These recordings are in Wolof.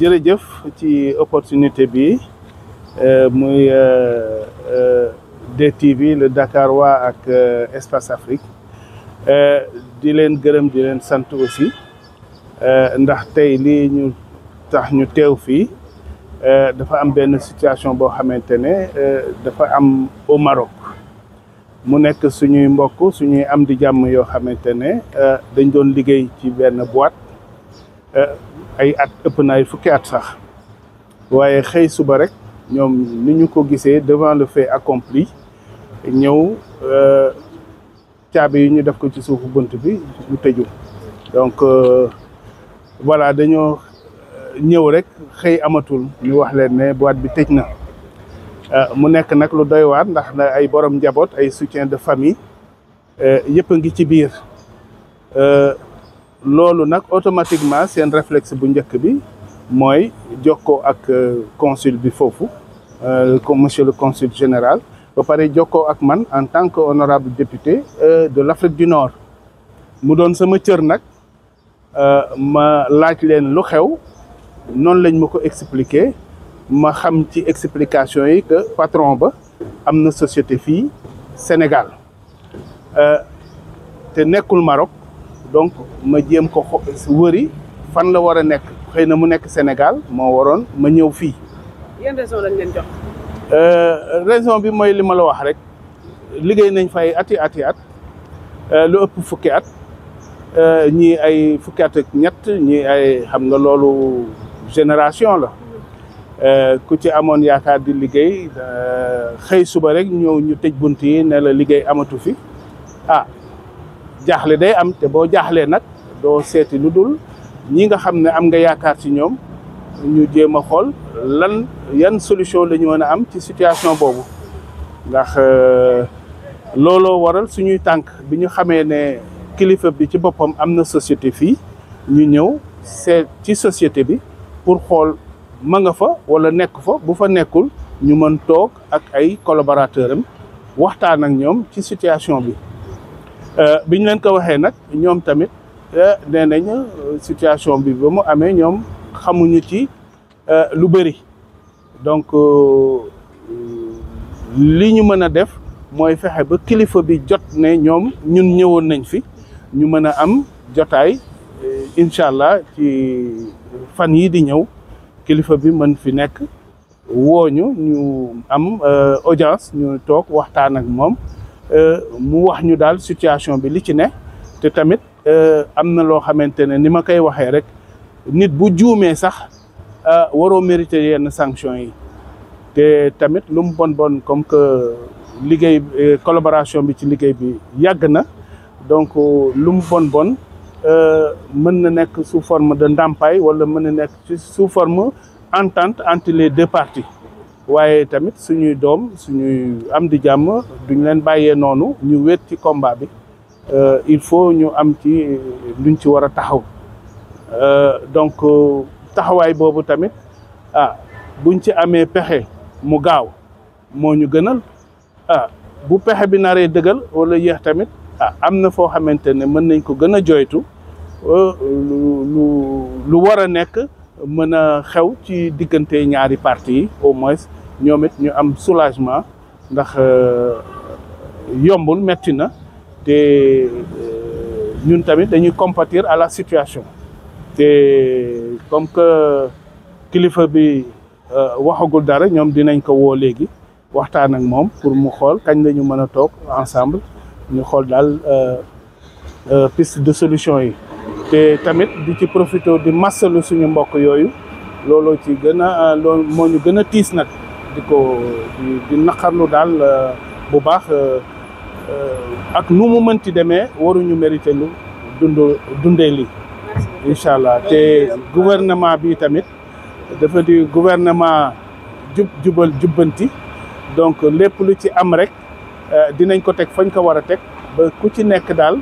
jërëjëf ci opportunité bi muy DTV le Dakarois ak Espace Afrique di leen gërëm di leen sant aussi ndax tey lii ñu tax ñu teew fii dafa am benn situation boo xamante ne dafa am au Maroc mu nekk suñuy mbokk suñuy am di jàmm yoo xamante ne dañ doon liggéey ci benn boîte ay at ëpp na ay fukki at sax waaye xëy suba rek ñoom ni ñu ko gisee devant le fait accompli ñëw caabi yi ñu def ko ci suufu bunt bi mu tëju donc voilà dañoo ñëw rek xëy amatul ñu wax leen ne boîte bi tëj na mu nekk nag lu doy waar ndax na ay borom njaboot ay soutien de famille yëpp a ngi ci biir loolu nag automatiquement seen réflexe bu njëkk bi mooy jokkoo ak consul bi foofu monsieur le consul général ba pare jokkoo ak man en tant que honorable député de l'Afrique du Nord mu doon sama cër nag ma laaj leen lu xew noonu lañ ma ko expliquer ma xam ci explication yi que patron ba am na société fii Sénégal te nekkul Maroc donc ma jéem ko wëri fan la war a nekk xëy na mu nekk Sénégal moo waroon ma ñëw fii. yan raison lañ leen jox. raison bi mooy li ma la wax rek liggéey nañ fa ay at lu ëpp fukki at ñii ay fukki at ak ñett ñii ay xam nga loolu génération la ku ci amoon yaakaar di liggéey xëy suba rek ñëw ñu tëj bunt yi ne la liggéey amatu fi jaaxle day am te boo jaaxlee nag doo seeti lu dul ñi nga xam ne am nga yaakaar ci ñoom ñu jéem a xool yan solution la ñu mën a am ci situation boobu ndax looloo waral suñuy tànk bi ñu xamee ne kilifa bi ci boppam am na société fii ñu ñëw seet ci société bi pour xool ma nga fa wala nekk fa bu fa nekkul ñu mën toog ak ay collaborateurs am waxtaan ak ñoom ci situation bi biñ leen ko waxee nag ñoom tamit nee nañ situation bi ba mu amee ñoom xamuñu ci lu bëri donc li ñu mën a def mooy fexe ba kilifa bi jot ne ñoom ñun ñëwoon nañ fi ñu mën a am jotaay incha allah ci fan yii di ñëw kilifa bi mën fi nekk wooñu ñu am audience ñu toog waxtaan ak moom mu wax ñu daal situation bi li ci ne te tamit am na loo xamante ne ni ma koy waxee rek nit bu juumee sax waroo mériter yenn sanctions yi te tamit lu mu bon comme que liggéey collaboration bi ci liggéey bi yàgg na donc lu mu bon mën na nekk sous forme de ndàmpaay wala mën na nekk ci sous forme entente entre les deux parties waaye tamit suñuy doom suñuy am di jàmm duñ leen bàyyee noonu ñu wéet ci combat bi il faut ñu am ci luñ ci war a taxaw donc taxawaay boobu tamit buñ ci amee pexe mu gaaw moo ñu gënal bu pexe bi naree dëggal wala yéex tamit am na foo xamante ne mën nañ ko gën a joytu lu war a nekk mën a xew ci diggante ñaari parties yi au moins ñoom it ñu am soulagement ndax yombul metti na te ñun tamit dañuy compatir à la situation te comme que kilifa bi waxagul dara ñoom dinañ ko woo léegi waxtaan ak moom pour mu xool kañ la ñu mën a toog ensemble ñu xool daal piste de solution yi te tamit di ci profité di massalu suñu mbokk yooyu looloo ci gën a loolu moo ñu gën a tiis nag di naqarlu daal bu baax ak nu mu mënti demee waruñu mérité lu dundee lii incha allah te gouvernement bi tamit dafa di gouvernement jubal jubbanti donc lépp lu ci am rek dinañ ko teg fañ ko war a teg ba ku ci nekk daal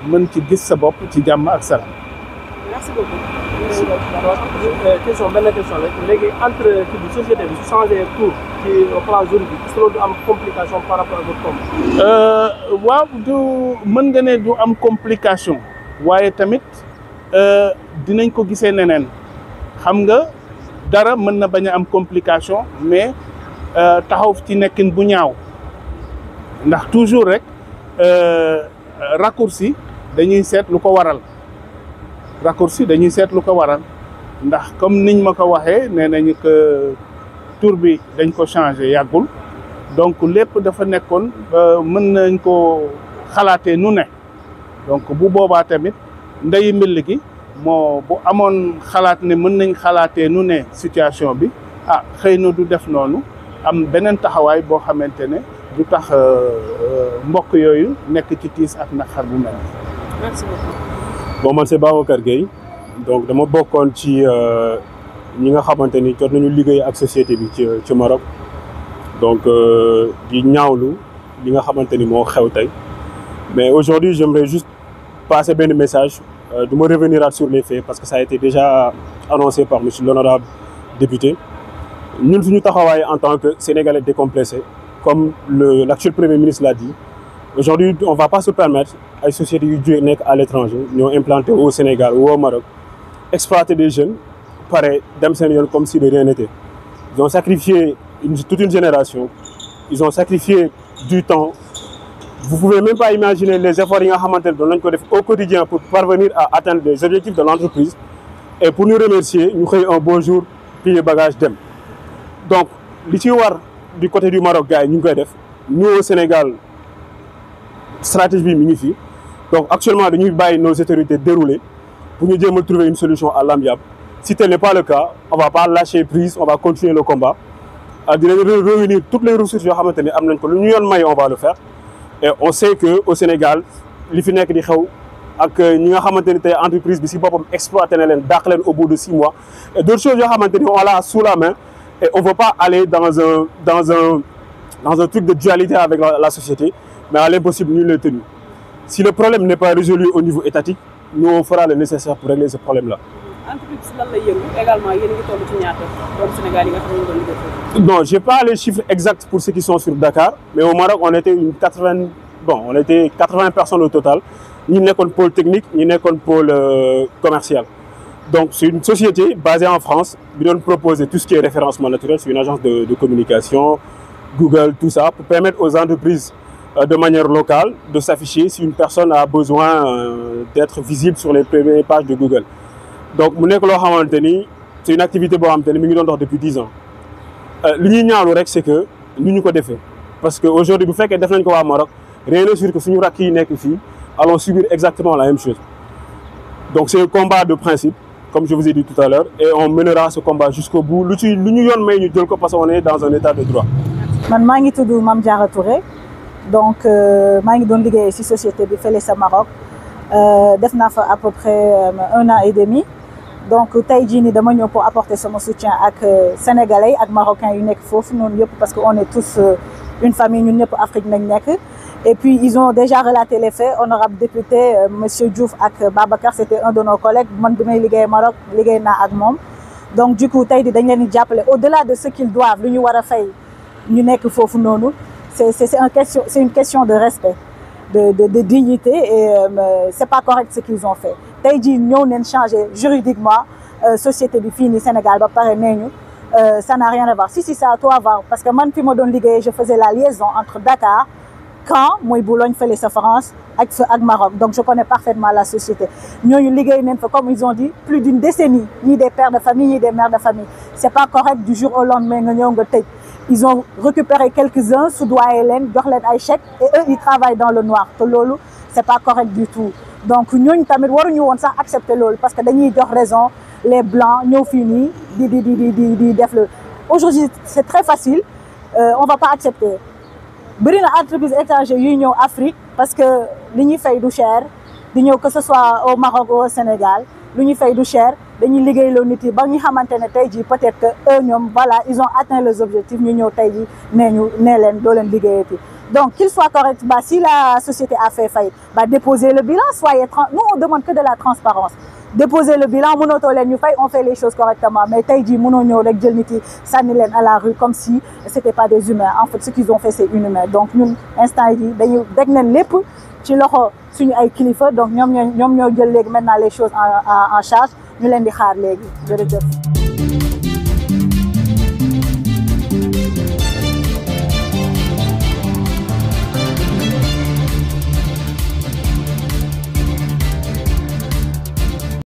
mën ci gis sa bopp ci jàmm ak salaam. merci beaucoup. benn question rek léegi entre kii bi société bi su changé tour ci plan juridique est-ce que loolu du am complication par rapport à votre combat. waaw du mën nga ne du am complication waaye tamit dinañ ko gisee neneen xam nga dara mën na bañ a am complication mais taxaw ci nekkin bu ñaaw ndax toujours rek raccourci dañuy seet lu ko waral ndax comme niñ ma ko waxee nee nañu que tur bi dañ ko changé yàggul donc lépp dafa nekkoon mën nañ ko xalaatee nu ne donc bu boobaa tamit ndeyu mbill gi moo bu amoon xalaat ne mën nañ xalaatee nu ne situation bi xëy na du def noonu am beneen taxawaay boo xamante ne du tax mbokk yooyu nekk ci tiis ak naqar bu mel. Merci beaucoup. Bon man c'est Babacar Gueye donc dama bokkoon ci ñi nga xamante ni jot nañu liggéey ak société bi ci Maroc donc di ñaawlu li nga xamante ni moo xew tey mais aujourd'hui j'aimerais juste passer benn message du ma revenir sur les faits parce que ça a été déjà annoncé par monsieur l'honorable député ñun suñu taxawaay en tant que Sénégalais décomplexé comme l'actuel Premier ministre l'a dit aujourd'hui on va pas se permettre ay sociétés yu jóge nekk à l'étranger ñoo implanté au Sénégal ou au Maroc exploiter des jeunes pare dem seen yoon comme si de rien n'était. Ils ont sacrifié toute une génération ils ont sacrifié du temps. Vous pouvez même pas imaginer les efforts yi nga xamante ne doon nañ ko def au quotidien pour parvenir à atteindre les objectifs de l'entreprise et pour nous remercier ñu xëy un beau jour plier bagage dem. Donc li ci war du côté du Maroc gars yi ñu ngi koy def nous au Sénégal stratégie bi mi ngi fi donc actuellement dañuy bàyyi nos autorités dérouler pour ñu jéem a trouver une solution à l'amiable. Si tel n'est pas le cas on va pas lâcher prise on va continuer le combat dinañ réunir toutes les ressources yoo xamante ne am nañ ko lu ñu yoon may on va le faire. Et on sait que au Sénégal li fi nekk di xew ak ñi nga xamante ni tey entreprise bi si boppam exploité na leen dàq leen au bout de 6 mois et d'autres choses yoo xamante ni on l'a sous la main et on veut pas aller dans un truc de dualité avec la société mais à l'impossible nul n'est tenu. Si le problème n'est pas résolu au niveau étatique nous on fera le nécessaire pour régler ce problème là. Entreprise lan lay yëngu également yéen a ngi toll ci ñaata doomu Sénégal yi nga xam ne ñu doon liggéey. Non, j'ai pas les chiffres exacts pour ceux qui sont sur Dakar mais au Maroc on était 80 personnes au total ñi nekkoon pôle technique ñi nekkoon pôle commercial. Donc c'est une société basée en France bi doon proposer tout ce qui est référencement naturel, c'est une agence de communication Google tout ça pour permettre aux entreprises de manière locale de s'afficher si une personne a besoin d'être visible sur les premières pages de Google. Donc mu nekk loo xamante ni c'est une activité boo xamante ni mi ngi doon dox depuis 10 ans li ñuy ñaawlu rek c'est que ñu ko defee parce que aujourd'hui bu fekkee def nañ ko waa Maroc rien n'est sûr que suñu rakk yi nekk fii allons subir exactement la même chose. Donc c'est un combat de principe comme je vous ai dit tout à l'heure et on mènera ce combat jusqu'au bout lu ñu yoon may ñu jël ko parce qu'on est dans un état de droit. Man maa ngi tudd Mame Diarra Touré donc maa ngi doon liggéey ci société bi fële sa Maroc def naa fa à peu près 1 an et demi. Donc tey jii nii dama ñëw pour apporter sama soutien ak sénégalais ak marocains yu nekk foofu noonu yëpp parce que on est tous une famille ñun ñëpp Afrique nañ nekk et puis ils ont déjà relaté les faits honorable député monsieur Diouf ak Babacar c'était un de nos collègues man bi may liggéey Maroc liggéey naa ak moom donc du coup tey di dañ leen di jàppale au-delà de ce qu'ils doivent lu ñu war a fay ñu nekk foofu noonu c'est une question de respect de dignité et c'est pas correct ce qu'ils ont fait tey jii ñëw neen changer juridiquement société bi fii nii Sénégal ba pare nee ñu ça n'a rien à voir si ça a tout à voir parce que man fi ma doon liggéey je faisais la liaison entre Dakar Caen mooy Boulogne fële sa France ak Maroc donc je connais parfaitement la société ñooñu liggéey neen fa comme ils ont dit plus d'une décennie ñii des pères de famille ñii des mères de famille c'est pas correct du jour au lendemain nga ñëw nga tëj ils ont récupéré quelques-uns soudoyé leen jox leen ay chèques et eux ils travaillent dans le noir te loolu c'est pas correct du tout donc ñooñu tamit waruñu woon sax accepter loolu parce que dañuy jox raison les blancs ñëw fii nii di def le aujourd'hui c'est très facile on va pas accepter bëri na entreprise étrangère yuy ñëw Afrique parce que li ñuy fay du cher di ñëw que ce soit au Maroc ou au Sénégal lu ñuy fay du cher dañuy liggéey loo nit yi ba ñu xamante ne tey jii peut-être que eux ñoom voilà ils ont atteint les objectifs ñu ñëw tey jii nee leen doo leen liggéeyati donc qu'il soit correct si la société a fait faillite déposez le bilan nous on demande que de la transparence déposer le bilan mënatoo leen ñu fay on fait les choses correctement mais tey jii mënoo ñëw rek jël nit yi sànni leen à la rue comme si c'était pas des humains en fait ce qu'ils ont fait c'est inhumain donc ñun instant yi dañuy deg nañ lépp ci loxo suñu ay kilifa donc ñoom ñoo jël léegi maintenant les choses en charge ñu leen di xaar léegi jërëjëf.